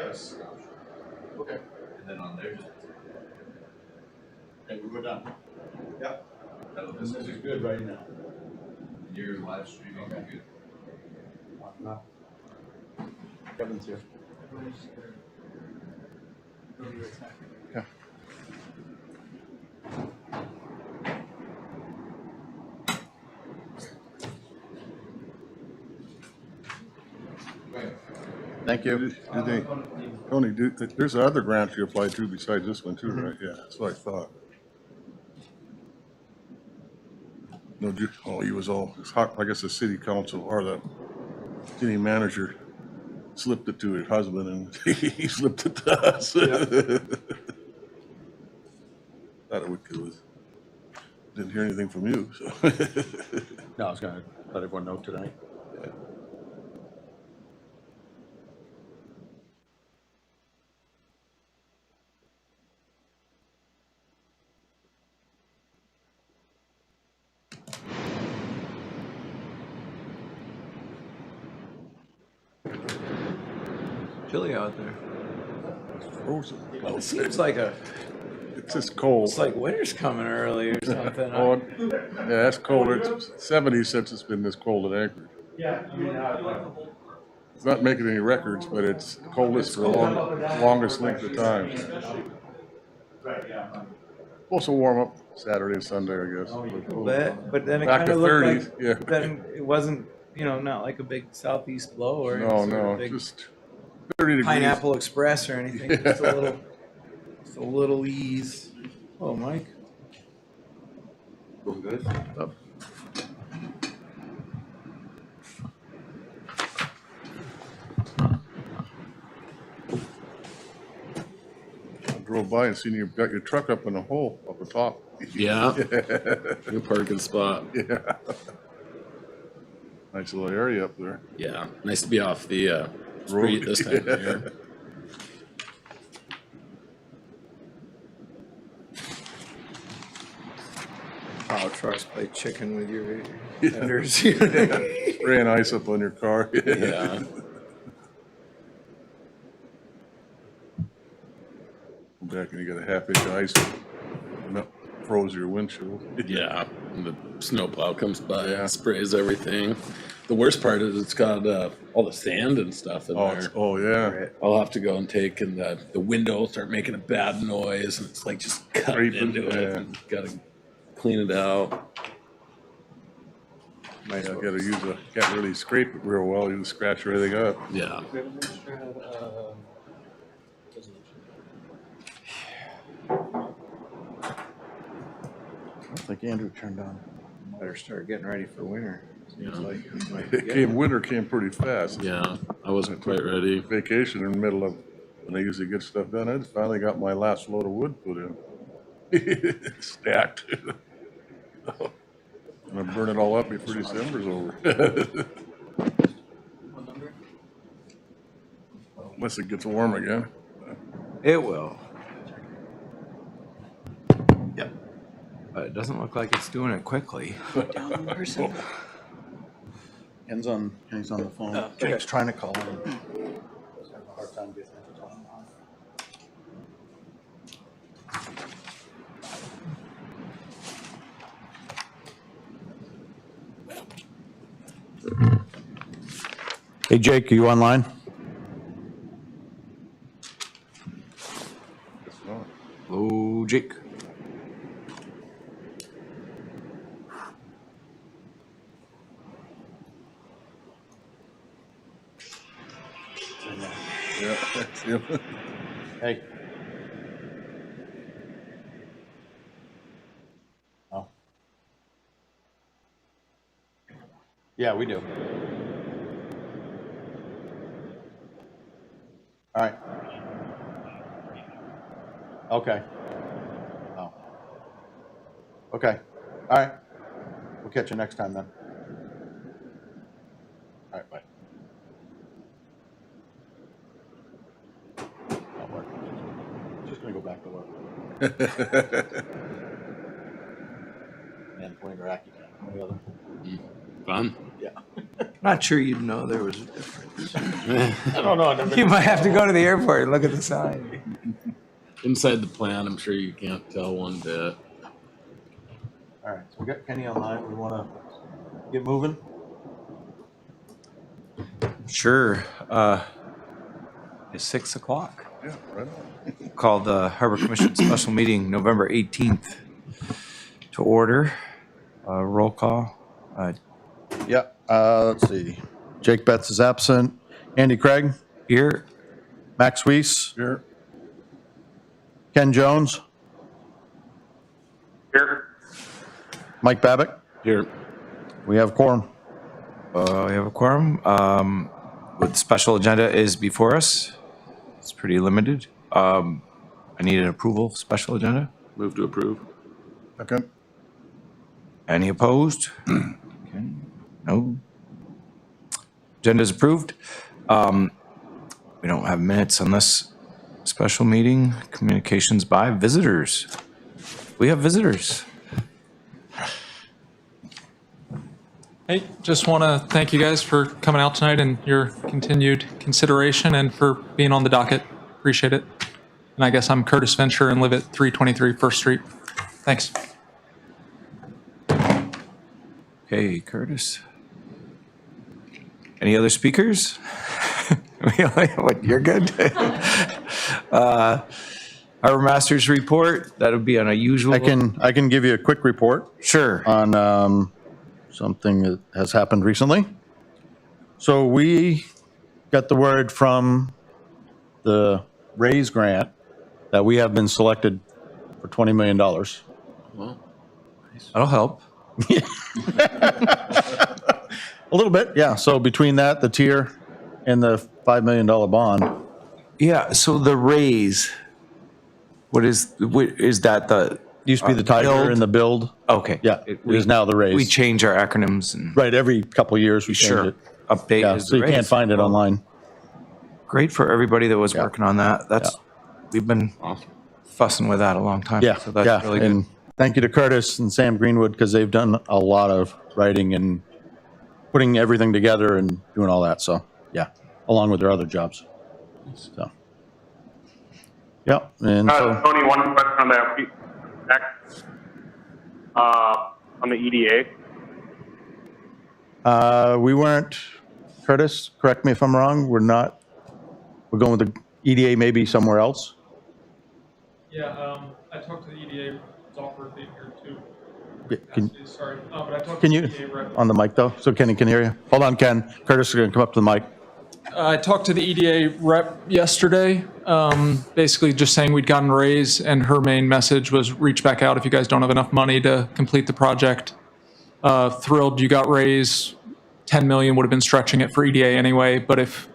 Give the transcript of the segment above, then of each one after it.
Yes. Okay. And then on there, just. Okay, we're done. Yep. This This is good right now. Your live streaming, okay. Good. No. Kevin's here. Yeah. Thank you. Do they, Tony, there's other grants you applied to besides this one too, right? Yeah, that's what I thought. No, he was all, I guess the city council or the city manager slipped it to his husband and he slipped it to us. Thought it would kill us. Didn't hear anything from you, so. No, I was gonna let everyone know tonight. Yeah. Chilly out there. It's frozen. Well, it seems like It's just cold. it's like winter's coming early or something. Oh, yeah, that's cold. It's 70 since it's been this cold in Anchorage. Yeah. It's not making any records, but it's coldest for the longest length of time. Right, yeah. Supposed to warm up Saturday and Sunday, I guess. But then it Back kind to of looked 30s, like yeah. then it wasn't, not like a big southeast blow or any No, sort of no, big just 30 degrees. Pineapple Express or anything. Yeah. Just a little ease. Oh, Mike. Going good? Up. I drove by and seen you got your truck up in a hole up the top. Yeah, good parking spot. Yeah. Nice little area up there. Yeah, nice to be off the street this time of year. Plow trucks play chicken with your vendors. Spraying ice up on your car. Yeah, Back and you got a half inch of ice and that froze your windshield. yeah. And the snowplow comes by Yeah. and sprays everything. The worst part is it's got all the sand and stuff in Oh, there. oh yeah. I'll have to go and take and the window start making a bad noise and it's like just cutting Scraping, into it. yeah. And gotta clean it out. Can't really scrape it real well. You just scratch everything up. Yeah. I think Andrew turned on. Better start getting ready for winter. Seems Yeah. like we might be Winter came pretty fast. Yeah, I wasn't quite ready. Vacation in the middle of when I usually get stuff done. I just finally got my last load of wood put in. Stacked. I'm gonna burn it all up before December's over. Unless it gets warm again. It will. Yep. But it doesn't look like it's doing it quickly. Ken's on the phone. Jake's trying to call him. Have a hard time getting him to call him. Hey Jake, are you online? Oh, Jake. Yeah, that's him. Hey. Oh. Yeah, we do. All right. Okay. Oh. Okay. All right. We'll catch you next time then. All right, bye. Not working. Just gonna go back to work. And point Iraqi. The other. Fun. Yeah. Not sure you'd know there was a difference. I don't know. I never- You might have to go to the airport and look at the sign. Inside the plan, I'm sure you can't tell one bit. All right, so we got Kenny online. We want to get moving. Sure. It's 6 o'clock. Yeah, right on. Call the Harbor Commission special meeting November 18th to order. Roll call. Yeah, let's see. Jake Betts is absent. Andy Craig, Here. Max Weiss, Here, Ken Jones. Here. Mike Babbitt. Here, We have quorum. We have a quorum. What special agenda is before us? It's pretty limited. I need an approval of special agenda. move to approve. second. Any opposed? Okay. No. Agenda is approved. We don't have minutes on this special meeting. Communications by visitors. We have visitors. Hey, just want to thank you guys for coming out tonight and your continued consideration and for being on the docket. Appreciate it. And I guess I'm Curtis Venture and live at 323 First Street. Thanks. Okay, Curtis. Any other speakers? What, you're good? Harbor Masters report, that'll be on a usual. I can give you a quick report Sure. on something that has happened recently. So we got the word from the Raise grant that we have been selected for $20 million. That'll help. A little bit, yeah. So between that, the tier, and the $5 million bond. Yeah, so the raise, what is that the? Used to be the Tiger Build? and the Build. Okay. Yeah, it is now the Raise. We change our acronyms and. Right, every couple of years we change Sure. it. Update Yeah, is so the you can't raise. find it online. Great for everybody that was Yeah. working on that. That's, we've been fussing with that a long time. Yeah, So that's yeah. really good. And thank you to Curtis and Sam Greenwood because they've done a lot of writing and putting everything together and doing all that. So, yeah, along with their other jobs. So, yeah, and so, Tony, one question on that. On the EDA. we weren't, Curtis, correct me if I'm wrong, we're going with the EDA maybe somewhere else? Yeah, I talked to the EDA, it's offered being here too. Sorry, but I talked Can you, on the mic though, so Kenny can hear you? Hold on, Ken. Curtis is going to come up to the mic. I talked to the EDA rep yesterday, basically just saying we'd gotten a raise, and her main message was reach back out if you guys don't have enough money to complete the project. Thrilled you got raise. 10 million would have been stretching it for EDA anyway, but if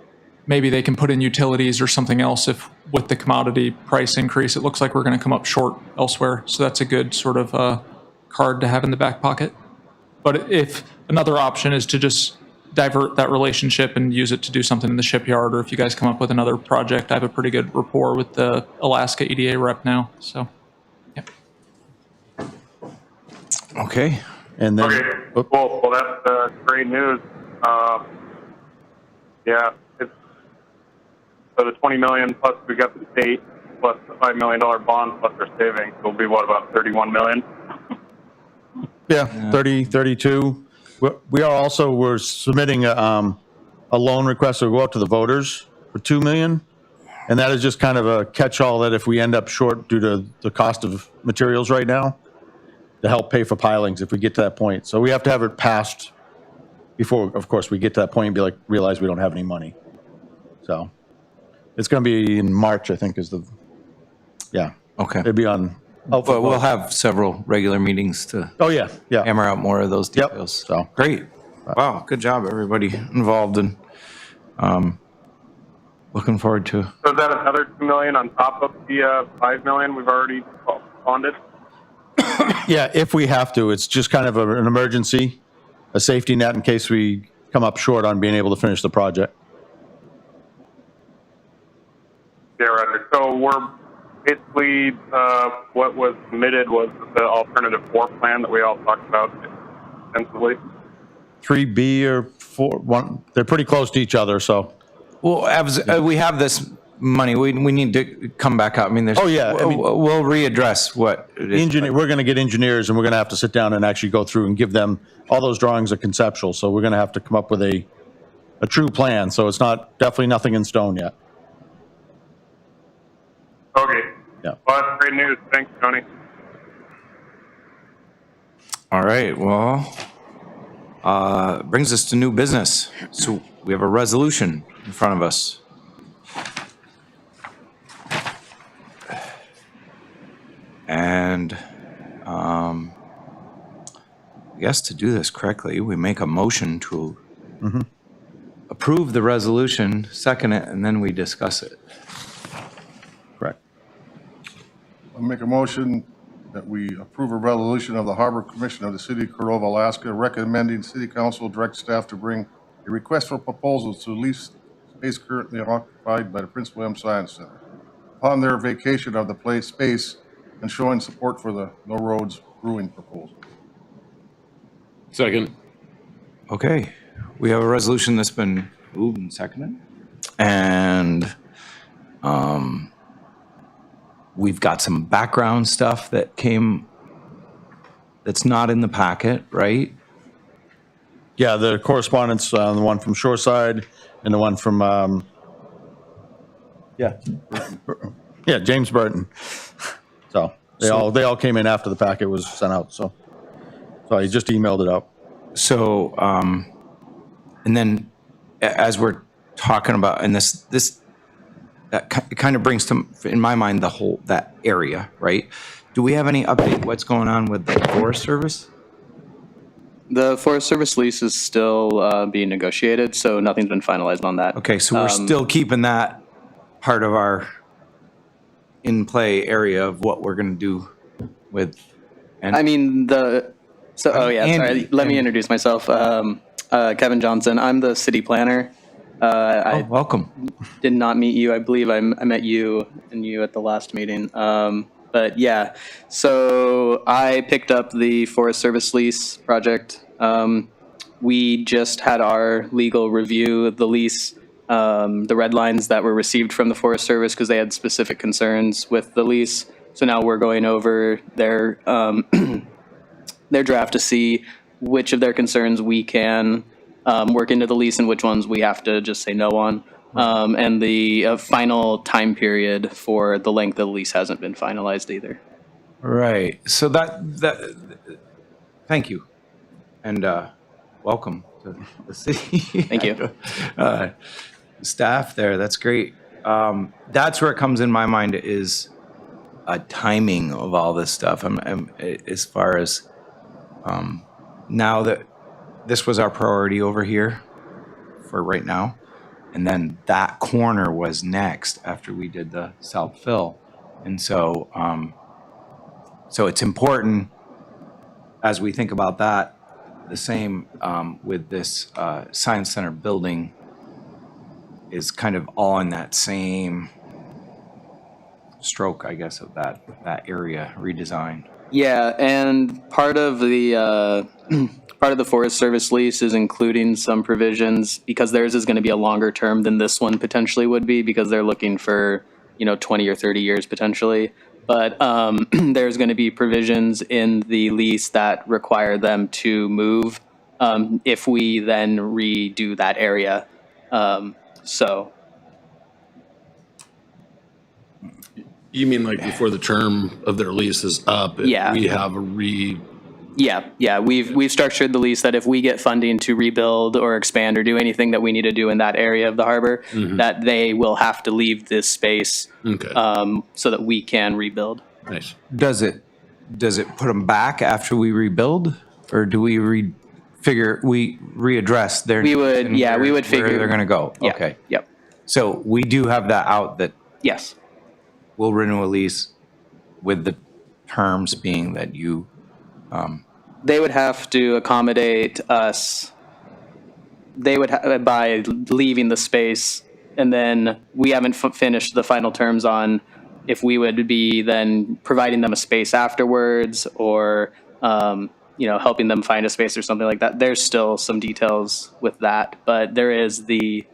maybe they can put in utilities or something else, if with the commodity price increase, it looks like we're going to come up short elsewhere. So that's a good sort of card to have in the back pocket. But if another option is to just divert that relationship and use it to do something in the shipyard, or if you guys come up with another project, I have a pretty good rapport with the Alaska EDA rep now. So, yeah. Okay. And then, Okay, cool. Well, that's great news. Yeah, it's so the 20 million plus we got the state plus the $5 million bond plus our savings will be what, about 31 million? yeah, 30, 32. We're submitting a loan request to go out to the voters for 2 million. And that is just kind of a catch-all that if we end up short due to the cost of materials right now, to help pay for pilings if we get to that point. So we have to have it passed before, of course, we get to that point and be like, realize we don't have any money. So it's going to be in March, I think, yeah. Okay. It'd be on. But we'll have several regular meetings to Oh, yeah, yeah. hammer out more of those Yep. details. So- Great. Wow, good job, everybody involved, and looking forward to. So is that another 2 million on top of the 5 million we've already bonded? Yeah, if we have to, it's just kind of an emergency, a safety net in case we come up short on being able to finish the project. Yeah, Roger. So we're basically, what was submitted was the alternative 4 plan that we all talked about extensively. 3B or they're pretty close to each other, so. Well, we have this money. We need to come back up. I mean, there's. Oh, yeah, I mean- we'll readdress what it is. We're going to get engineers, and we're going to have to sit down and actually go through and give them, all those drawings are conceptual, so we're going to have to come up with a true plan, so it's definitely nothing in stone yet. Okay. Yeah. Well, that's great news. Thanks, Tony. All right, well, brings us to new business. So we have a resolution in front of us. And I guess to do this correctly, we make a motion to approve the resolution, second it, and then we discuss it. Correct. I make a motion that we approve a resolution of the Harbor Commission of the City of Cordova, Alaska, recommending City Council direct staff to bring a request for proposals to lease space currently occupied by the Prince William Science Center upon their vacation of the space and showing support for the No Roads Brewing proposal. Second. Okay, we have a resolution that's been moved and seconded. And we've got some background stuff that that's not in the packet, right? Yeah, the correspondence, the one from Shoreside and the one from, James Burton. So they all came in after the packet was sent out, so I just emailed it out. So, and then as we're talking about, and this that kind of brings to, in my mind, that area, right? Do we have any update what's going on with the Forest Service? The Forest Service lease is still being negotiated, so nothing's been finalized on that. Okay, so we're still keeping that part of our in-play area of what we're going to do with. And I mean, sorry, let me introduce myself. Kevin Johnson, I'm the city planner. I welcome. did not meet you. I believe I met you and you at the last meeting. But yeah, so I picked up the Forest Service lease project. We just had our legal review of the lease, the red lines that were received from the Forest Service because they had specific concerns with the lease. So now we're going over their draft to see which of their concerns we can work into the lease and which ones we have to just say no on. And the final time period for the length of the lease hasn't been finalized either. Right. So that thank you. And welcome to the city. Thank you. Staff there, that's great. That's where it comes in my mind is a timing of all this stuff. As far as now that this was our priority over here for right now. And then that corner was next after we did the South Fill. And so, so it's important as we think about that, the same with this Science Center building is kind of all in that same stroke, I guess, of that area redesign. Yeah, and part of the Forest Service lease is including some provisions because theirs is going to be a longer term than this one potentially would be because they're looking for 20 or 30 years potentially. But there's going to be provisions in the lease that require them to move if we then redo that area. So. You mean like before the term of their lease is up? Yeah. We have Yeah. We've structured the lease that if we get funding to rebuild or expand or do anything that we need to do in that area of the harbor, that they will have to leave this space so that we can rebuild. Nice. Does it put them back after we rebuild, or do we readdress their? We would figure where they're going to go. Yeah, Okay. Yep. So we do have that out that Yes. we'll renew a lease with the terms being that you. They would have to accommodate us. They would by leaving the space, and then we haven't finished the final terms on if we would be then providing them a space afterwards, or helping them find a space or something like that. There's still some details with that, but there is the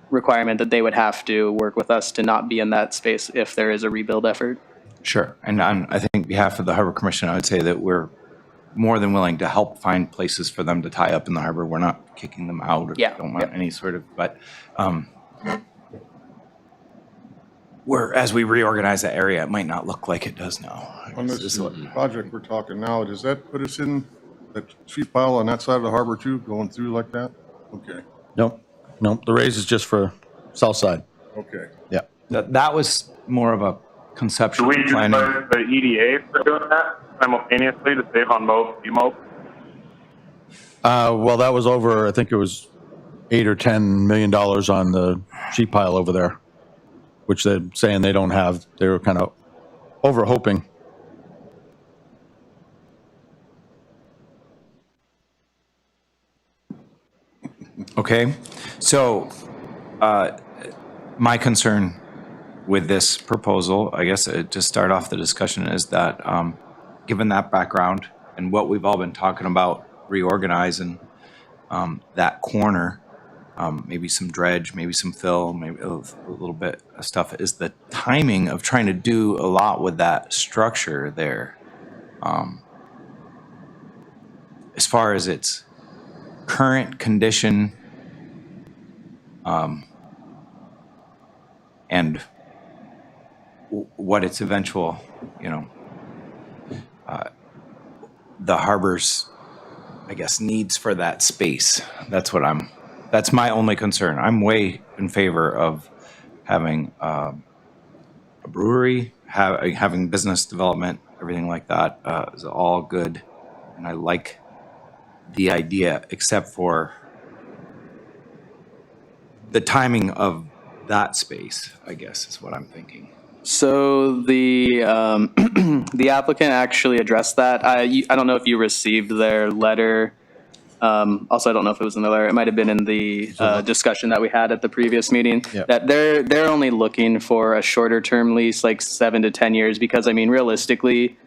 requirement that they would have to work with us to not be in that space if there is a rebuild effort. Sure. And I think on behalf of the Harbor Commission, I would say that we're more than willing to help find places for them to tie up in the harbor. We're not kicking them out or Yeah. don't want any sort of, but as we reorganize that area, it might not look like it does now. On this project we're talking now, does that put us in that sheet pile on that side of the harbor too, going through like that? Okay, Nope, the raise is just for south side. okay. Yeah. That was more of a Do conceptual we use planning. the EDA for doing that simultaneously to save on both DMO? Well, that was over, I think it was $8 or $10 million on the sheet pile over there, which they're saying they don't have. They were kind of over hoping. Okay, so my concern with this proposal, I guess to start off the discussion, is that given that background and what we've all been talking about, reorganizing that corner, maybe some dredge, maybe some fill, maybe a little bit of stuff, is the timing of trying to do a lot with that structure there. As far as its current condition, and what its eventual, the harbor's, I guess, needs for that space. That's my only concern. I'm way in favor of having a brewery, having business development, everything like that is all good. And I like the idea, except for the timing of that space, I guess, is what I'm thinking. So the the applicant actually addressed that. I don't know if you received their letter. Also, I don't know if it was in the letter. It might have been in the discussion that we had at the previous meeting. Yep. That they're only looking for a shorter term lease, like 7 to 10 years, because I mean, realistically,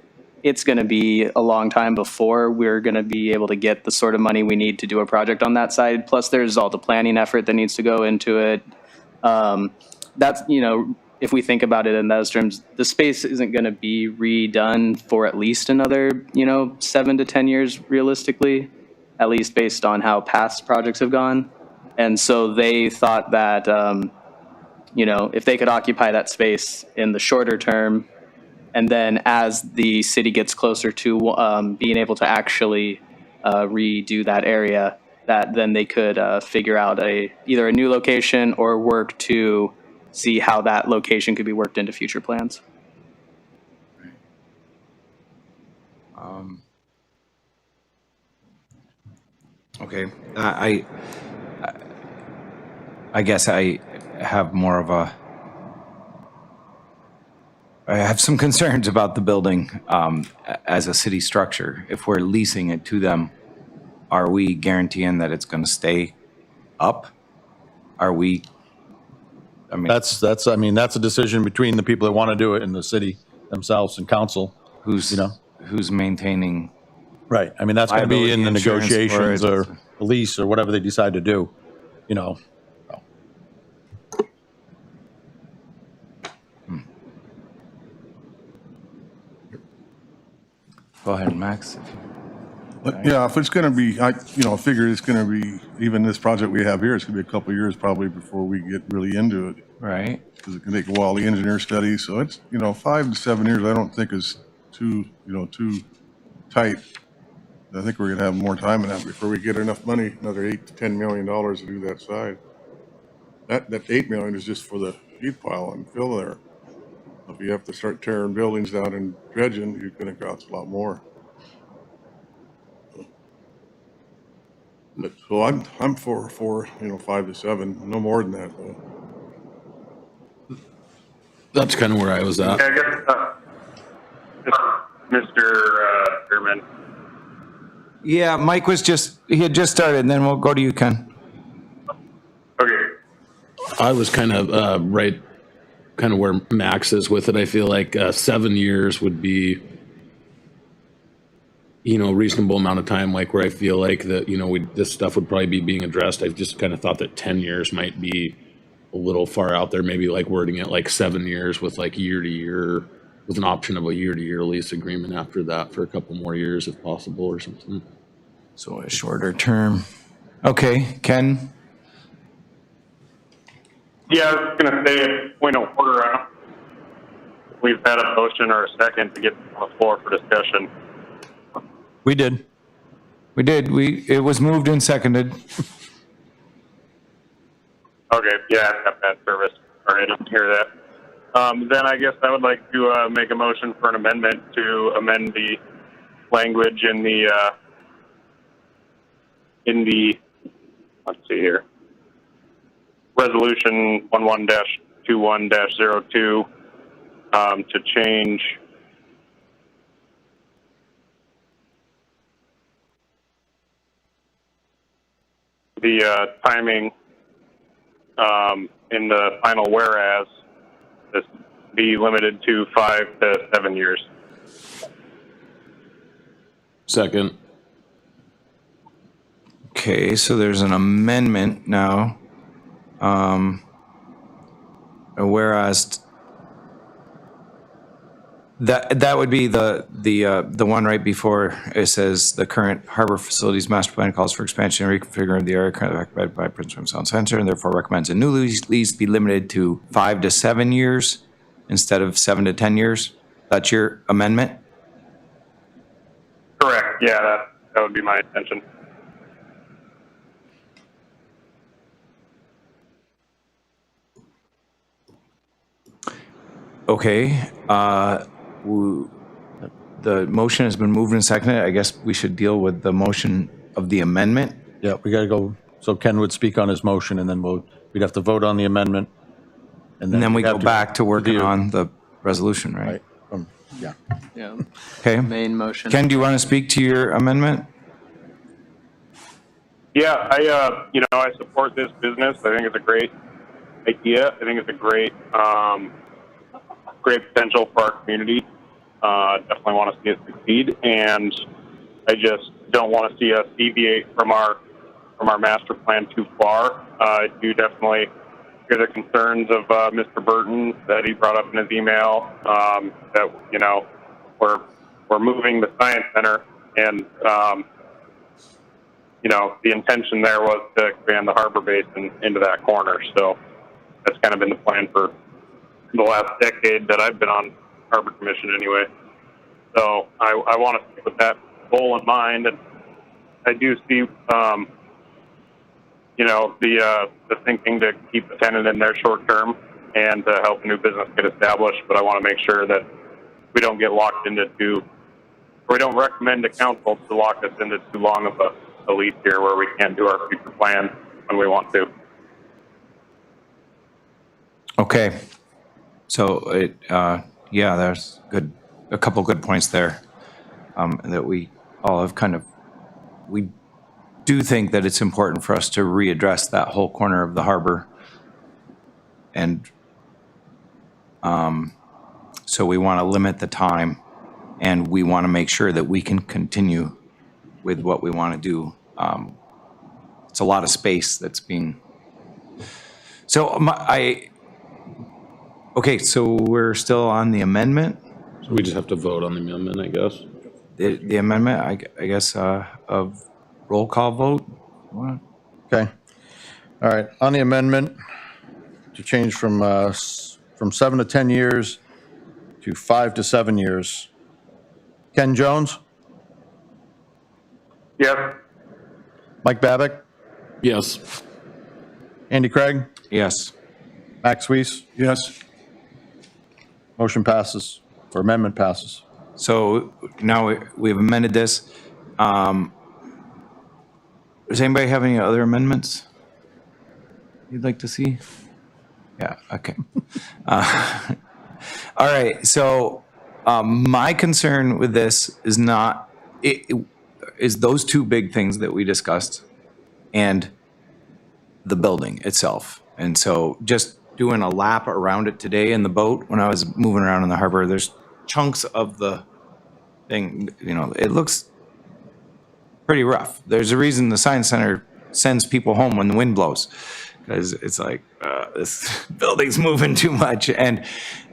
it's going to be a long time before we're going to be able to get the sort of money we need to do a project on that side. Plus, there's all the planning effort that needs to go into it. That's, if we think about it in those terms, the space isn't going to be redone for at least another, 7 to 10 years realistically, at least based on how past projects have gone. And so they thought that, if they could occupy that space in the shorter term, and then as the city gets closer to being able to actually redo that area, that then they could figure out either a new location or work to see how that location could be worked into future plans. Okay, I guess I have more of I have some concerns about the building as a city structure. If we're leasing it to them, are we guaranteeing that it's going to stay up? Are we? I mean, That's a decision between the people that want to do it and the city themselves and council. who's maintaining? Right. I mean, that's going to be in the Liability insurance for negotiations it. or the lease or whatever they decide to do, Go ahead, Max. But yeah, if it's gonna be, I figure it's gonna be, even this project we have here, it's gonna be a couple of years probably before we get really into it. Right. Because it can take a while, the engineer study, so it's, 5 to 7 years, I don't think is too tight. I think we're gonna have more time in that before we get enough money, another $8 to $10 million to do that side. That $8 million is just for the heat pile and fill there. If you have to start tearing buildings down and dredging, you're gonna cost a lot more. But, so I'm for 5 to 7, no more than that though. That's kind of where I was at. Yeah, I guess, Mr. Chairman. Yeah, Mike he had just started, and then we'll go to you, Ken. Okay. I was kind of right, kind of where Max is with it. I feel like 7 years would be, reasonable amount of time, like where I feel like that, this stuff would probably be being addressed. I just kind of thought that 10 years might be a little far out there, maybe like wording it like 7 years with like year to year, with an option of a year to year lease agreement after that for a couple more years if possible or something. So a shorter term. Okay, Ken? Yeah, I was going to say, point of order, I don't, we've had a motion or a second to get on the floor for discussion. We did. We did. It was moved and seconded. Okay, yeah, I've got bad service. Sorry, I didn't hear that. Then I guess I would like to make a motion for an amendment to amend the language in the let's see here, Resolution 11-21-02 to change the timing in the final whereas, this be limited to 5 to 7 years. Second. Okay, so there's an amendment now. Whereas that would be the one right before it says the current harbor facilities master plan calls for expansion and reconfiguring of the area currently occupied by Prince William Sound Center, and therefore recommends a new lease be limited to 5 to 7 years instead of 7 to 10 years. That's your amendment? Correct. Yeah, that would be my intention. Okay. The motion has been moved and seconded. I guess we should deal with the motion of the amendment. Yeah, we got to go, so Ken would speak on his motion, and then we'd have to vote on the amendment. And then we we'd go have back to working review. on the resolution, right? Right. Yeah. Yeah, Okay. main motion. Ken, do you want to speak to your amendment? Yeah, I support this business. I think it's a great idea. I think it's a great, great potential for our community. Definitely want to see it succeed, and I just don't want to see us deviate from our master plan too far. I do definitely hear the concerns of Mr. Burton that he brought up in his email. That we're moving the science center, and the intention there was to expand the harbor basin into that corner. So that's kind of been the plan for the last decade that I've been on Harbor Commission anyway. So I want to stick with that goal in mind, and I do see, the thinking to keep the tenant in there short term and to help a new business get established. But I want to make sure that we don't get locked into we don't recommend to council to lock us into too long of a lease here where we can't do our future plan when we want to. Okay. So there's a couple good points there that we all have we do think that it's important for us to readdress that whole corner of the harbor. And so we want to limit the time, and we want to make sure that we can continue with what we want to do. It's a lot of space that's being, okay, so we're still on the amendment? So we just have to vote on the amendment, I guess. The amendment, I guess, of roll call vote? What? Okay. All right. On the amendment to change from 7 to 10 years to 5 to 7 years. Ken Jones, Yes. Mike Babick, Yes. Andy Craig, Yes. Max Weiss. Yes. Motion passes, or amendment passes. So now we've amended this. Does anybody have any other amendments you'd like to see? Yeah, okay. All right, so my concern with this is is those two big things that we discussed and the building itself. And so just doing a lap around it today in the boat, when I was moving around in the harbor, there's chunks of the thing, it looks pretty rough. There's a reason the Science Center sends people home when the wind blows, because it's like, this building's moving too much. And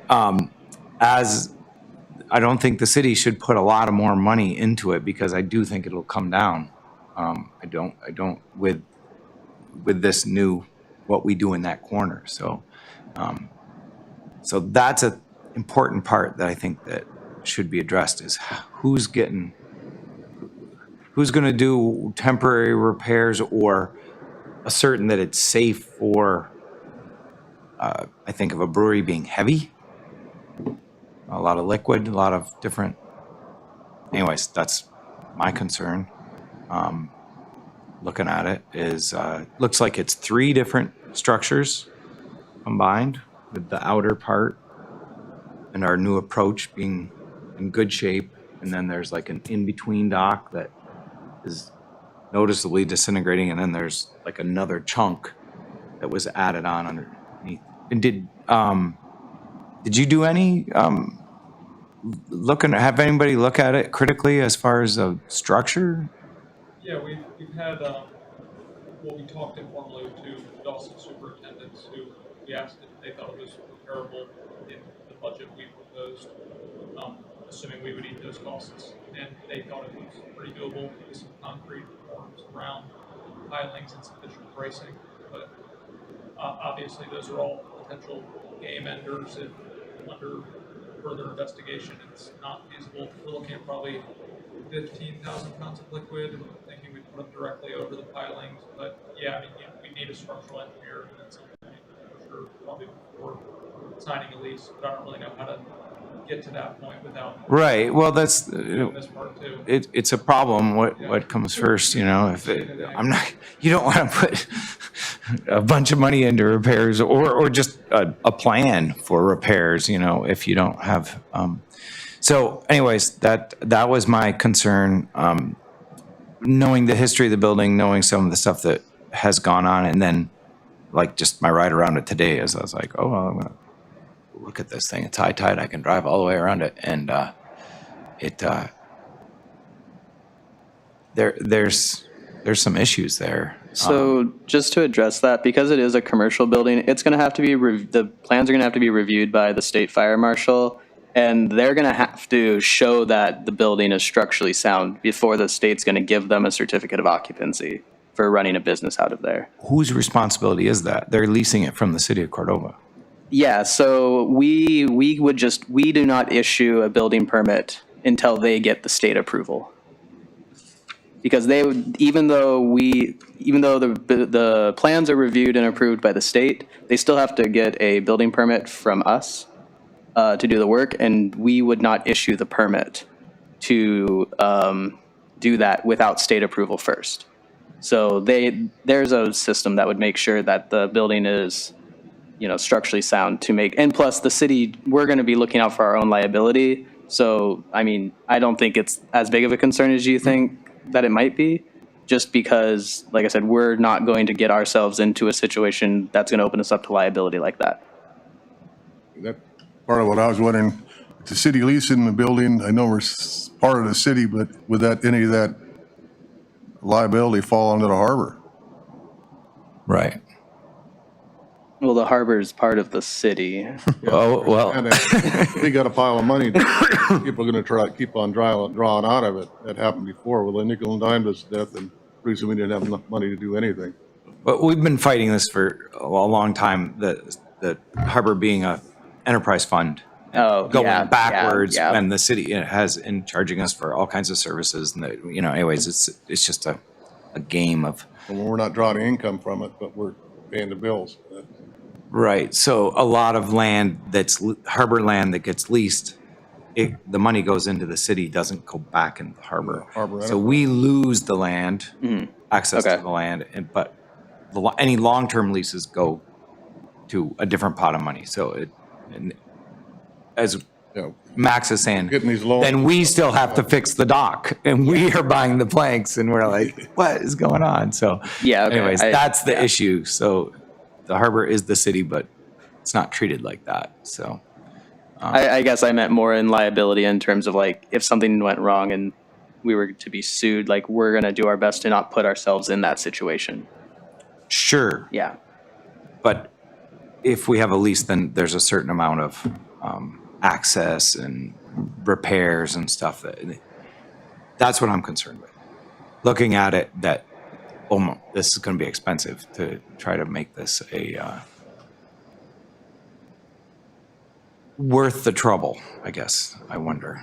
as I don't think the city should put a lot of more money into it, because I do think it'll come down. I don't with this new, what we do in that corner. So, so that's a important part that I think that should be addressed, is who's going to do temporary repairs or ascertain that it's safe for, I think of a brewery being heavy, a lot of liquid, a lot of different, anyways, that's my concern. Looking at it is, looks like it's 3 different structures combined, with the outer part and our new approach being in good shape. And then there's like an in-between dock that is noticeably disintegrating. And then there's like another chunk that was added on underneath. And did you do any, have anybody look at it critically as far as the structure? Yeah, we've had, we talked informally to Dawson superintendents who we asked if they thought it was repairable in the budget we proposed, assuming we would eat those costs. And they thought it was pretty doable with some concrete forms around pilings and sufficient bracing. But obviously those are all potential game enders if under further investigation it's not feasible. We're looking at probably 15,000 pounds of liquid, thinking we'd put them directly over the pilings. But yeah, I mean, we need a structural engineer at some point, for sure, probably before signing a lease. But I don't really know how to get to that point without Right. Well, that's doing this part too. it's a problem. What comes first? You know, if I'm not, you don't want to put a bunch of money into repairs or just a plan for repairs. You know, if you don't have. So, anyways, that was my concern. Knowing the history of the building, knowing some of the stuff that has gone on, and then like just my ride around it today, as I was like, oh, well, I'm gonna look at this thing. It's high tide. I can drive all the way around it, and there's some issues there. So just to address that, because it is a commercial building, it's going to have to be, the plans are going to have to be reviewed by the state fire marshal, and they're going to have to show that the building is structurally sound before the state's going to give them a certificate of occupancy for running a business out of there. Whose responsibility is that? They're leasing it from the city of Cordova. Yeah, so we do not issue a building permit until they get the state approval. Because they would, even though the plans are reviewed and approved by the state, they still have to get a building permit from us to do the work, and we would not issue the permit to do that without state approval first. So there's a system that would make sure that the building is, structurally sound to make, and plus the city, we're going to be looking out for our own liability. So, I mean, I don't think it's as big of a concern as you think that it might be, just because, like I said, we're not going to get ourselves into a situation that's going to open us up to liability like that. That part of what I was wondering, if the city leasing the building, I know we're part of the city, but would that, any of that liability fall under the harbor? Right. Well, the harbor is part of the city. Oh, well. And they got a pile of money. People are going to try to keep on drawing out of it. That happened before. Well, the nickel and dime us to death, and pretty soon we didn't have enough money to do anything. But we've been fighting this for a long time, the harbor being a enterprise fund. Oh, going yeah, backwards yeah. when the city has in charging us for all kinds of services. And, anyways, it's just a game of. And we're not drawing income from it, but we're paying the bills. Right. So a lot of land that's harbor land that gets leased, the money goes into the city, doesn't go back into the harbor. So we lose the land, access to the land, but any long-term leases go to a different pot of money. So as Max is saying, Getting these loans. then we still have to fix the dock, and we are buying the planks, and we're like, what is going on? So Yeah, okay. anyways, that's the issue. So the harbor is the city, but it's not treated like that. So I guess I meant more in liability in terms of like if something went wrong and we were to be sued, like, we're going to do our best to not put ourselves in that situation. Sure. Yeah. But if we have a lease, then there's a certain amount of access and repairs and stuff that's what I'm concerned with. Looking at it that, this is going to be expensive to try to make this worth the trouble, I guess, I wonder.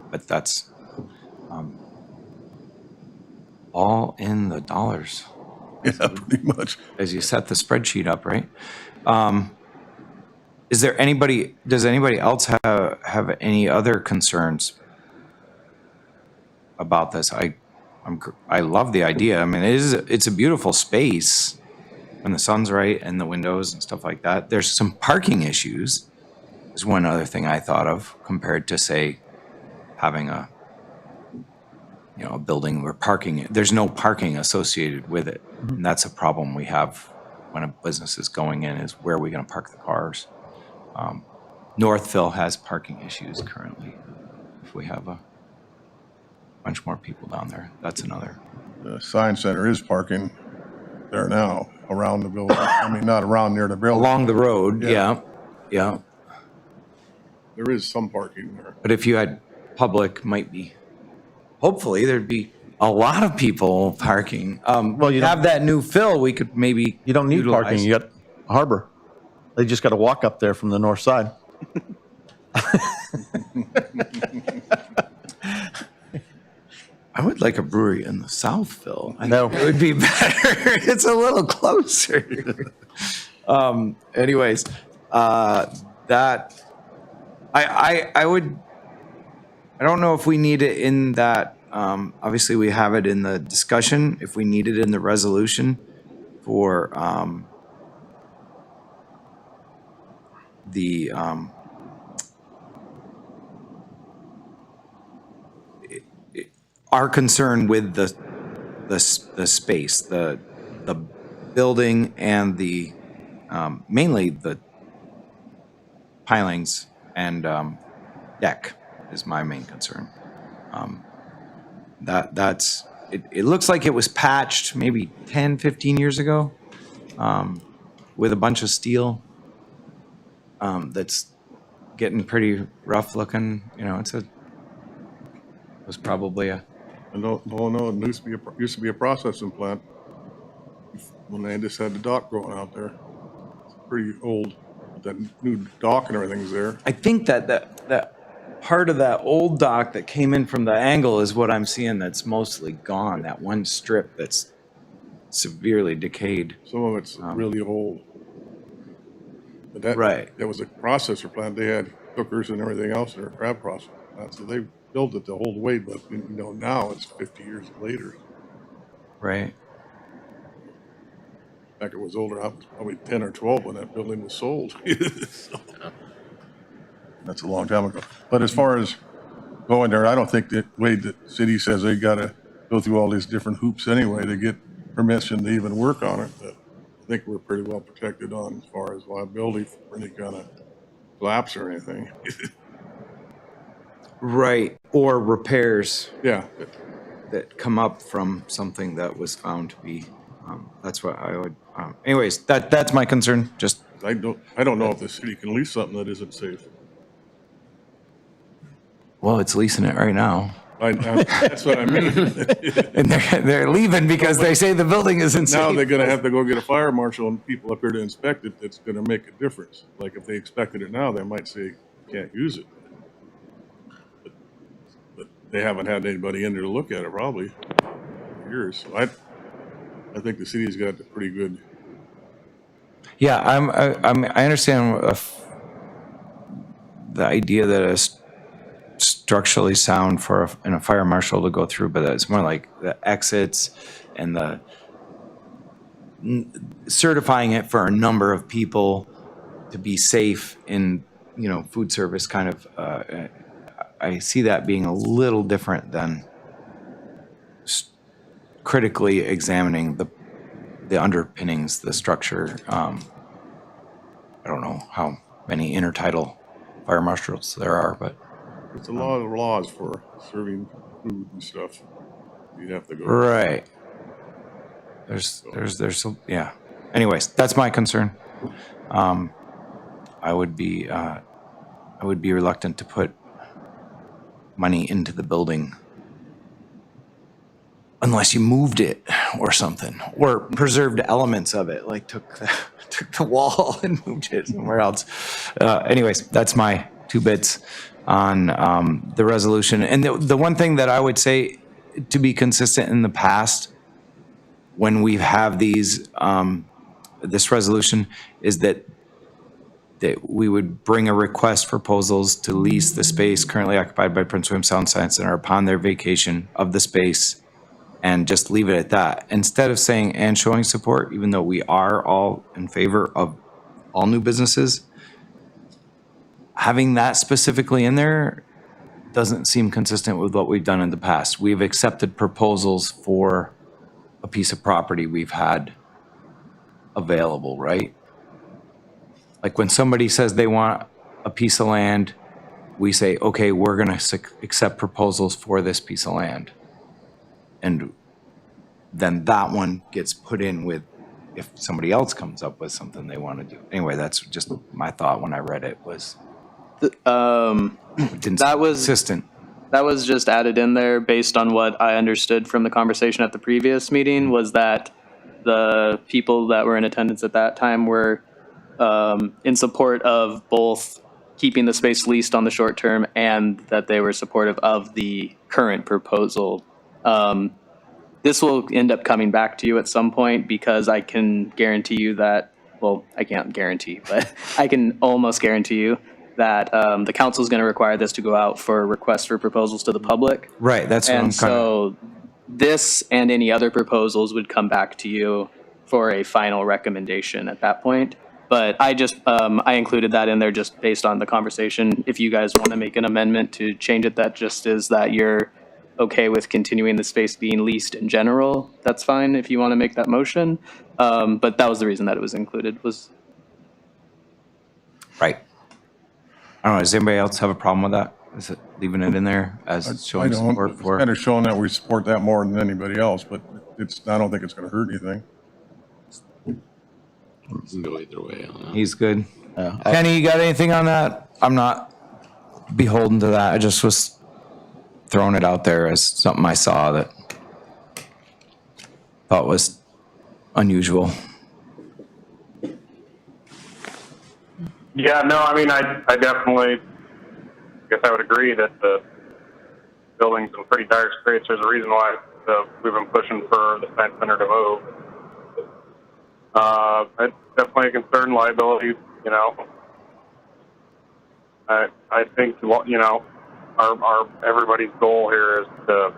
But that's all in the dollars. Yeah, pretty much. As you set the spreadsheet up, right? Does anybody else have any other concerns about this? I love the idea. I mean, it's a beautiful space when the sun's right and the windows and stuff like that. There's some parking issues is one other thing I thought of compared to, say, having a building where there's no parking associated with it. And that's a problem we have when a business is going in, is where are we going to park the cars? Northville has parking issues currently. If we have a bunch more people down there, that's another. The Science Center is parking there now around the building. I mean, not around near the building. Along the road, yeah. There is some parking there. But if you had public, hopefully there'd be a lot of people parking. Well, you have that new fill, we could maybe You don't need utilize. parking, you got Harbor. They just got to walk up there from the north side. I would like a brewery in the south, Phil. I No. think it would be better. It's a little closer. Anyways, that I don't know if we need it in that. Obviously, we have it in the discussion. If we need it in the resolution for the our concern with the space, the building, and the mainly the pilings and deck is my main concern. That's it looks like it was patched maybe 10, 15 years ago with a bunch of steel that's getting pretty rough looking. It was probably a. No, it used to be a processing plant when they just had the dock growing out there. It's pretty old. That new dock and everything's there. I think that part of that old dock that came in from the angle is what I'm seeing that's mostly gone. That one strip that's severely decayed. Some of it's really old. But that was a processor plant. They had cookers and everything else in their crab processing plant. So they built it the whole way, but now it's 50 years later. Right. Back it was older, I was probably 10 or 12 when that building was sold. So, that's a long time ago. But as far as going there, I don't think the way the city says they got to go through all these different hoops anyway to get permission to even work on it. But I think we're pretty well protected on as far as liability for any kind of collapse or anything. Right. Or repairs Yeah. that come up from something that was found to be. That's what I would. Anyways, that's my concern. Just I don't know if the city can lease something that isn't safe. well, it's leasing it right now, That's what I mean. and they're leaving because they say the building isn't safe. Now they're gonna have to go get a fire marshal and people up here to inspect it. That's gonna make a difference. Like if they inspected it now, they might say you can't use it. But they haven't had anybody in there to look at it probably for years. So I think the city's got a pretty good. Yeah, I understand the idea that it's structurally sound for a fire marshal to go through, but it's more like the exits and the certifying it for a number of people to be safe in food service kind of. I see that being a little different than critically examining the underpinnings, the structure. I don't know how many intertidal fire marshals there are, but It's a lot of laws for serving food and stuff. You'd have to go. Right. Yeah. Anyways, that's my concern. I would be reluctant to put money into the building unless you moved it or something, or preserved elements of it, like took the wall and moved it somewhere else. Anyways, that's my 2 bits on the resolution. And the one thing that I would say to be consistent in the past, when we have these, this resolution, is that we would bring a request proposals to lease the space currently occupied by Prince William Sound Science Center upon their vacation of the space, and just leave it at that. Instead of saying and showing support, even though we are all in favor of all new businesses, having that specifically in there doesn't seem consistent with what we've done in the past. We've accepted proposals for a piece of property we've had available, right? Like when somebody says they want a piece of land, we say, okay, we're gonna accept proposals for this piece of land. And then that one gets put in with, if somebody else comes up with something they want to do. Anyway, that's just my thought when I read it, was it didn't That seem was- consistent. That was just added in there based on what I understood from the conversation at the previous meeting, was that the people that were in attendance at that time were in support of both keeping the space leased on the short term, and that they were supportive of the current proposal. This will end up coming back to you at some point, because I can guarantee you that, well, I can't guarantee, but I can almost guarantee you that the council is going to require this to go out for requests for proposals to the public. Right, that's what I'm And so this and any other proposals would come back to you for a final recommendation at that point. But I just, I included that in there just based on the conversation. If you guys want to make an amendment to change it, that just is that you're okay with continuing the space being leased in general, that's fine if you want to make that motion. But that was the reason that it was included, was. Right. I don't know, does anybody else have a problem with that? Is it leaving it in there as showing support for? Kind of showing that we support that more than anybody else, but I don't think it's gonna hurt anything. You can go either way on that. He's good. Kenny, you got anything on that? I'm not beholden to that. I just was throwing it out there as something I saw that thought was unusual. Yeah, no, I mean, I definitely guess I would agree that the building's in pretty dire straits. There's a reason why we've been pushing for the science center to move. It's definitely a concern, liability, you know. I think, you know, our everybody's goal here is to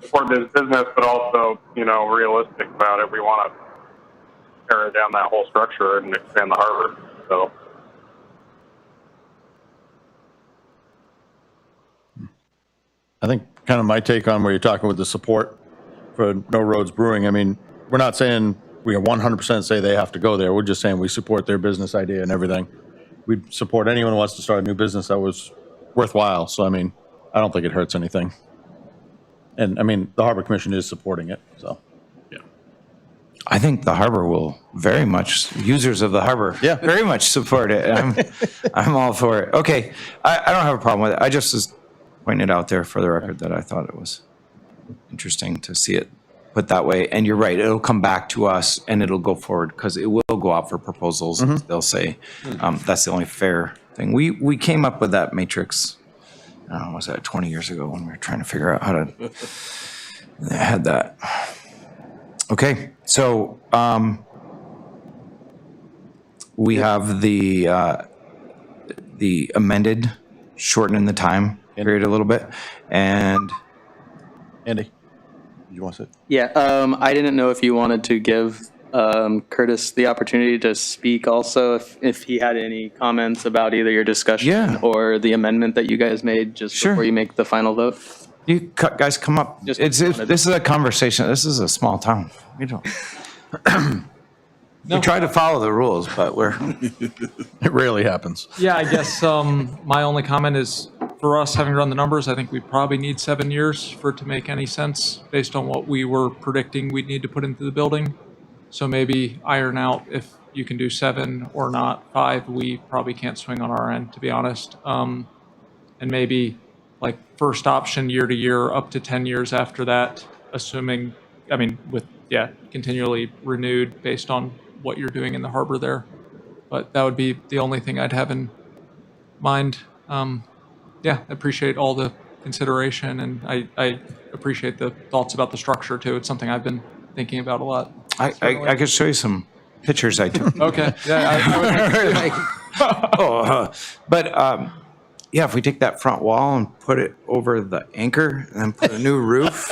support this business, but also, you know, realistic about it. We want to tear down that whole structure and expand the harbor. So. I think kind of my take on where you're talking with the support for No Roads Brewing, I mean, we're not saying we 100% say they have to go there. We're just saying we support their business idea and everything. We support anyone who wants to start a new business that was worthwhile. So, I mean, I don't think it hurts anything. And I mean, the Harbor Commission is supporting it, so. I think the harbor will very much, users of the harbor, Yeah. very much support it. I'm all for it. Okay, I don't have a problem with it. I just was pointing it out there for the record that I thought it was interesting to see it put that way. And you're right, it'll come back to us and it'll go forward, because it will go out for proposals. They'll say, that's the only fair thing. We came up with that matrix, I don't know, was that 20 years ago when we were trying to figure out how to, they had that. Okay, so we have the amended, shortening the time period a little bit, and Andy, you want to say? Yeah, I didn't know if you wanted to give Curtis the opportunity to speak also, if he had any comments about either your discussion Yeah. or the amendment that you guys made just Sure. before you make the final vote. you guys come up. Just This is a conversation. This is a small town. We don't. We try to follow the rules, but we're It rarely happens. Yeah, I guess my only comment is for us, having run the numbers, I think we probably need 7 years for it to make any sense based on what we were predicting we'd need to put into the building. So maybe iron out if you can do 7 or not 5. We probably can't swing on our end, to be honest. And maybe like first option year to year up to 10 years after that, assuming, I mean, with, continually renewed based on what you're doing in the harbor there. But that would be the only thing I'd have in mind. I appreciate all the consideration, and I appreciate the thoughts about the structure too. It's something I've been thinking about a lot. I could show you some pictures I took. Okay, Yeah, if we take that front wall and put it over the anchor and then put a new roof,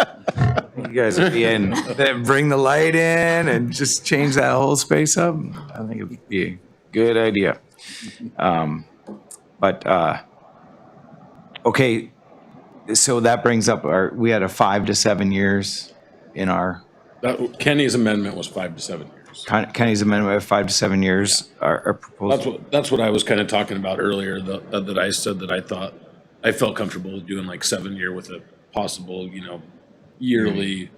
you guys would be in. Then bring the light in and just change that whole space up. I think it would be a good idea. Okay, so that brings up we had a 5 to 7 years in our. Kenny's amendment was 5 to 7 years. Kenny's amendment of 5 to 7 years. Our proposal. That's what I was kind of talking about earlier. That I said that I thought I felt comfortable with doing like 7 year with a possible, yearly,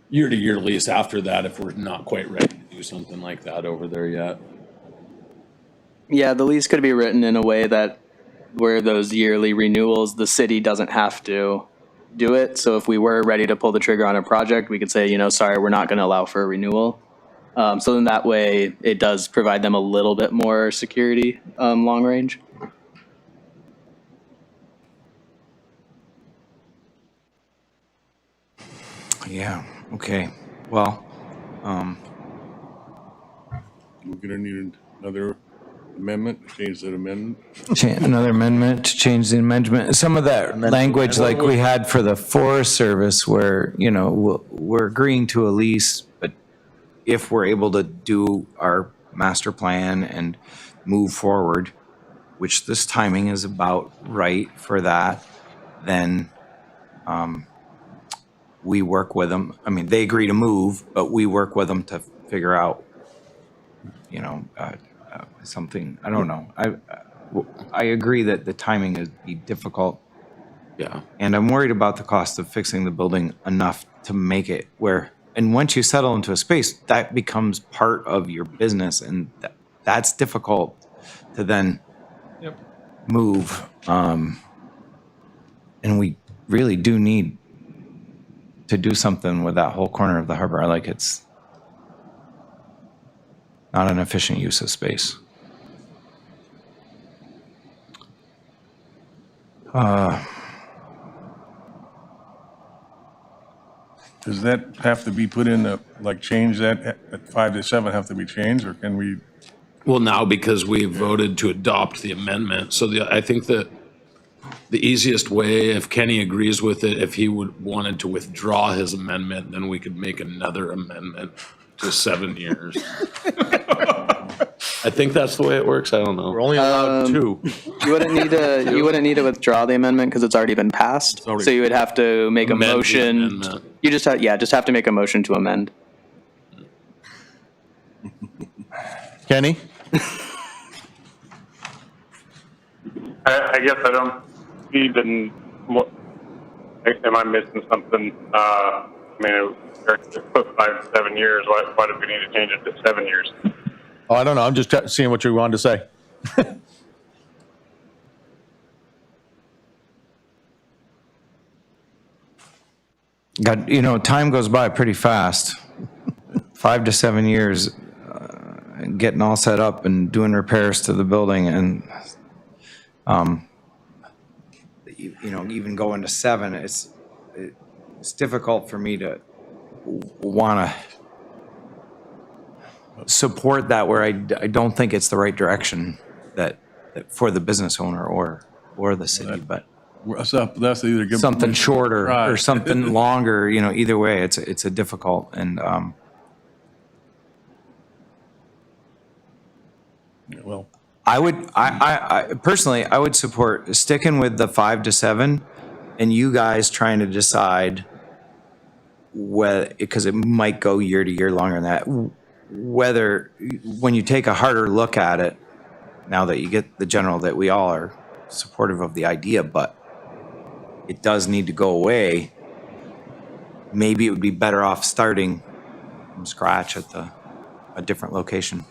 year to year lease after that if we're not quite ready to do something like that over there yet. Yeah, the lease could be written in a way that where those yearly renewals, the city doesn't have to do it. So if we were ready to pull the trigger on a project, we could say, sorry, we're not going to allow for a renewal. So then that way it does provide them a little bit more security long range. Yeah, okay. Well, We're gonna need another amendment, change that amendment. another amendment to change the amendment. Some of that language like we had for the Forest Service where, we're agreeing to a lease, but if we're able to do our master plan and move forward, which this timing is about right for that, then we work with them. I mean, they agree to move, but we work with them to figure out, something. I don't know. I agree that the timing would be difficult. Yeah. And I'm worried about the cost of fixing the building enough to make it where, and once you settle into a space, that becomes part of your business, and that's difficult to then move. And we really do need to do something with that whole corner of the harbor. It's not an efficient use of space. Does that have to be put in change that at 5 to 7 have to be changed, or can we? Well, now because we voted to adopt the amendment, so I think that the easiest way, if Kenny agrees with it, if he wanted to withdraw his amendment, then we could make another amendment to 7 years. I think that's the way it works. I don't know. We're only allowed 2. You wouldn't need to withdraw the amendment because it's already been passed. So you would have to make Amend a the motion. amendment. You just have to make a motion to amend. Kenny? I guess I don't even. Am I missing something? It's put 5 to 7 years. Why do we need to change it to 7 years? Oh, I don't know. I'm just seeing what you wanted to say. God, time goes by pretty fast. 5 to 7 years, getting all set up and doing repairs to the building, and even going to 7, it's difficult for me to want to support that where I don't think it's the right direction that for the business owner or the city, but That's either give something shorter or Right. something longer, either way, it's a difficult, and Well, I personally, I would support sticking with the 5 to 7 and you guys trying to decide whether, because it might go year to year longer than that, whether when you take a harder look at it, now that you get the general that we all are supportive of the idea, but it does need to go away. Maybe it would be better off starting from scratch at a different location.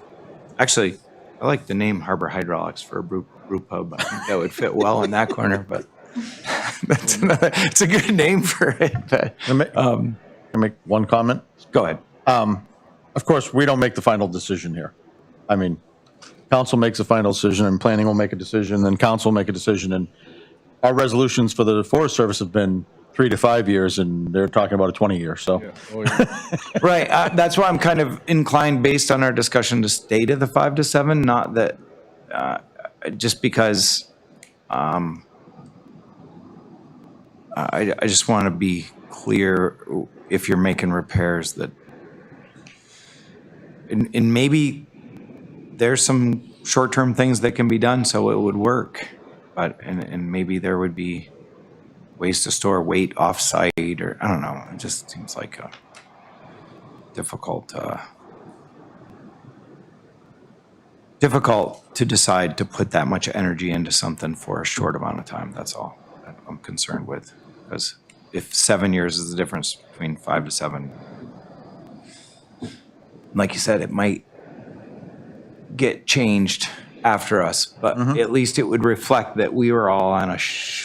Actually, I like the name Harbor Hydraulics for a brew pub. I think that would fit well in that corner, but it's a good name for it. But, Can I make one comment? go ahead. Of course, we don't make the final decision here. I mean, council makes a final decision, and planning will make a decision, then council will make a decision, and our resolutions for the Forest Service have been 3 to 5 years, and they're talking about a 20-year, so. Yeah. Oh, yeah. Right. That's why I'm kind of inclined, based on our discussion, to stay to the 5 to 7. Not that, just because I just want to be clear if you're making repairs that, and maybe there's some short-term things that can be done so it would work, but and maybe there would be ways to store weight off-site, or I don't know. It just seems like a difficult to decide to put that much energy into something for a short amount of time. That's all that I'm concerned with. Because if 7 years is the difference between 5 to 7, like you said, it might get changed after us, but at least it would reflect that we were all on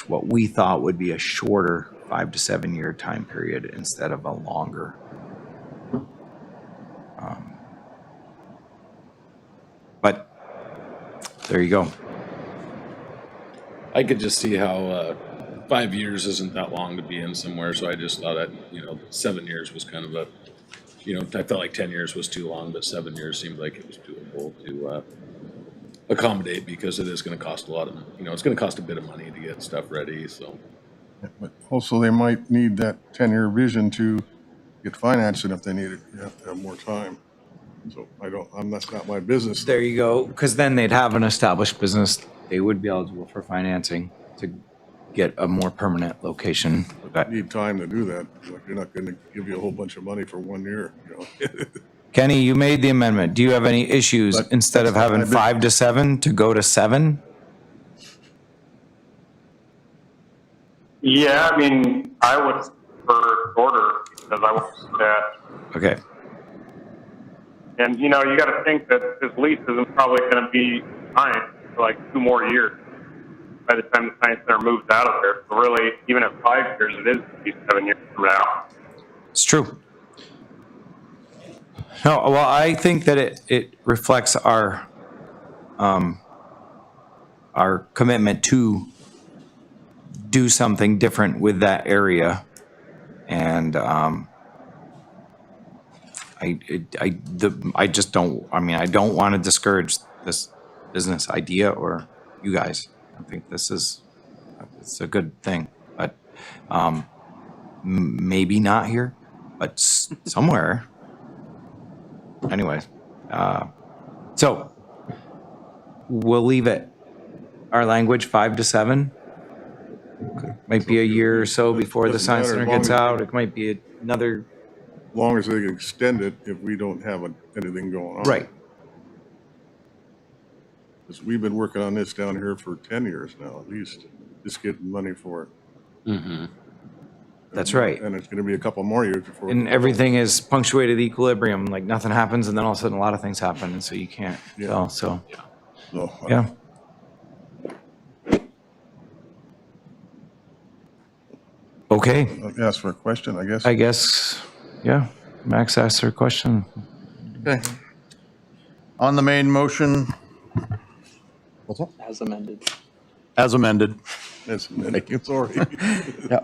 what we thought would be a shorter 5 to 7 year time period instead of a longer. But there you go. I could just see how 5 years isn't that long to be in somewhere, so I just thought that, 7 years was kind of a, I felt like 10 years was too long, but 7 years seemed like it was doable to accommodate, because it is going to cost a lot of, it's going to cost a bit of money to get stuff ready, so. But also, they might need that 10-year vision to get financing if they need it. You have to have more time. So that's not my business. There you go. Because then they'd have an established business. They would be eligible for financing to get a more permanent location. But you need time to do that. Like, they're not going to give you a whole bunch of money for 1 year, Kenny, you made the amendment. Do you have any issues But instead of that's having not my 5 to 7 to go to 7? Yeah, I mean, I would prefer shorter because I want that. Okay. And, you got to think that this lease isn't probably going to be signed for like 2 more years by the time the science center moves out of there. So really, even at 5 years, it is going to be 7 years from now. It's true. No, well, I think that it reflects our commitment to do something different with that area. And I just don't, I don't want to discourage this business idea or you guys. I think it's a good thing, but maybe not here, but somewhere. Anyway, so we'll leave it. Our language 5 to 7. Might be a year or so before the science center gets out. It might be another. As long as they can extend it if we don't have anything going on. Right. Because we've been working on this down here for 10 years now, at least, just getting money for it. Mm-hmm. That's right. And it's going to be a couple more years before. And everything is punctuated equilibrium. Like nothing happens, and then all of a sudden a lot of things happen, and so you can't tell. So So, yeah. Okay. Ask for a question, I guess. I guess. Yeah. Max asked her question. Okay. On the main motion. What's that? As amended. As amended. Yes, thank you, sorry. Yeah.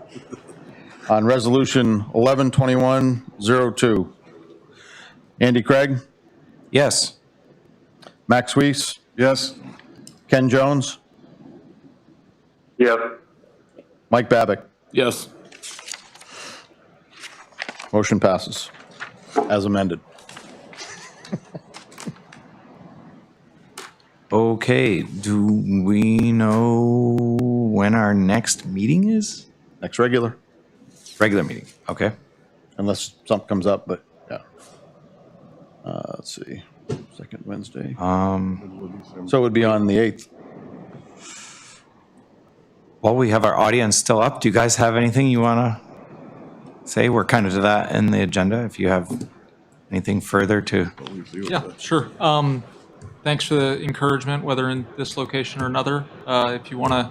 On resolution 112102. Andy Craig, Yes. Max Weiss, Yes, Ken Jones, Yes. Mike Babick. Yes. Motion passes as amended. Okay. Do we know when our next meeting is? Next regular, Regular meeting. Okay. unless something comes up, but yeah. Let's see, second Wednesday. So it would be on the 8th. While we have our audience still up, do you guys have anything you want to say? We're kind of to that in the agenda. If you have anything further to, Yeah, sure. Thanks for the encouragement, whether in this location or another. If you want to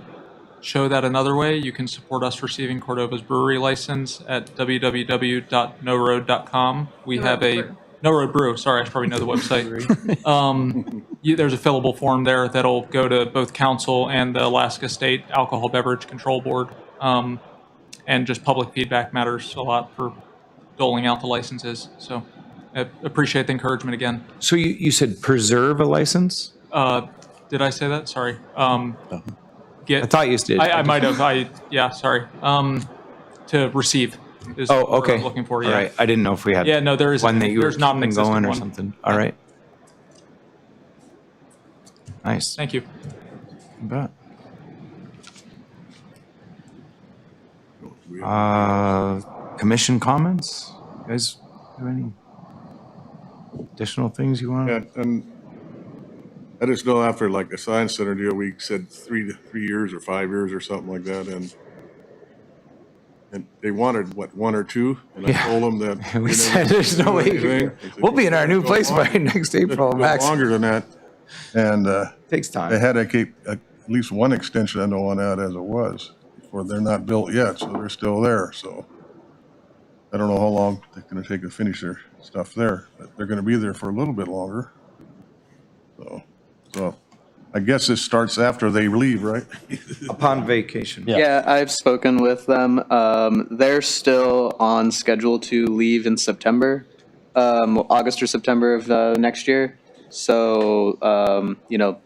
show that another way, you can support us receiving Cordova's brewery license at www.noroad.com. We have a No Road Brew. Sorry, I should probably know the website. There's a fillable form there that'll go to both council and the Alaska State Alcohol Beverage Control Board. And just public feedback matters a lot for doling out the licenses. So I appreciate the encouragement again. so you said preserve a license? Did I say that? Sorry. I thought you did. I might have. Yeah, sorry. To receive is Oh, what okay. I'm looking for. Yeah. All right. I didn't know if we had. Yeah, no, there is. One that you were there's not an keeping existing going or one. something. All right. Nice. Thank you. You bet. Commission comments? You guys have any additional things you want? Yeah, and I just know after like the science center deal, we said 3 years or 5 years or something like that, and they wanted, what, 1 or 2? And I told them that. We said there's no way. We'll be in our new place by next April, max. Longer than that. And Takes time. they had to keep at least one extension, I know, on that as it was. Before they're not built yet, so they're still there, so. I don't know how long they're gonna take to finish their stuff there, but they're gonna be there for a little bit longer. So I guess this starts after they leave, right? Upon vacation. Yeah, I've spoken with them. They're still on schedule to leave in September, August or September of next year. So,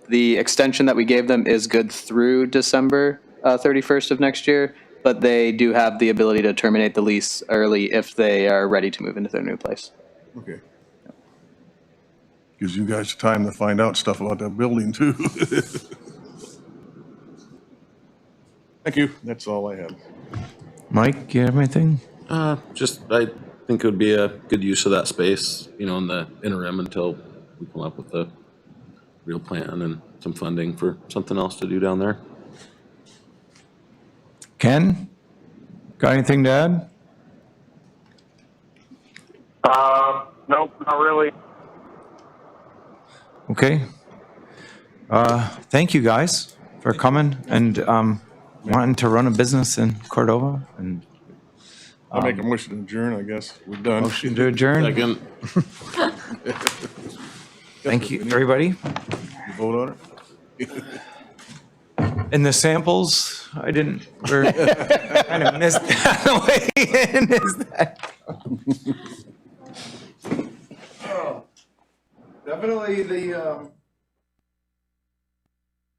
the extension that we gave them is good through December 31st of next year, but they do have the ability to terminate the lease early if they are ready to move into their new place. Okay. Gives you guys time to find out stuff about that building too. Thank you, that's all I have. Mike, you have anything? Just, I think it would be a good use of that space, in the interim until we come up with a real plan and some funding for something else to do down there. Ken, got anything to add? Nope, not really. Okay. Thank you guys for coming and wanting to run a business in Cordova, and I'll make a motion to adjourn, I guess, we're done. motion to adjourn. Second. Thank you, everybody. You vote on it? And the samples, I kind of missed that way in. Is that? Definitely the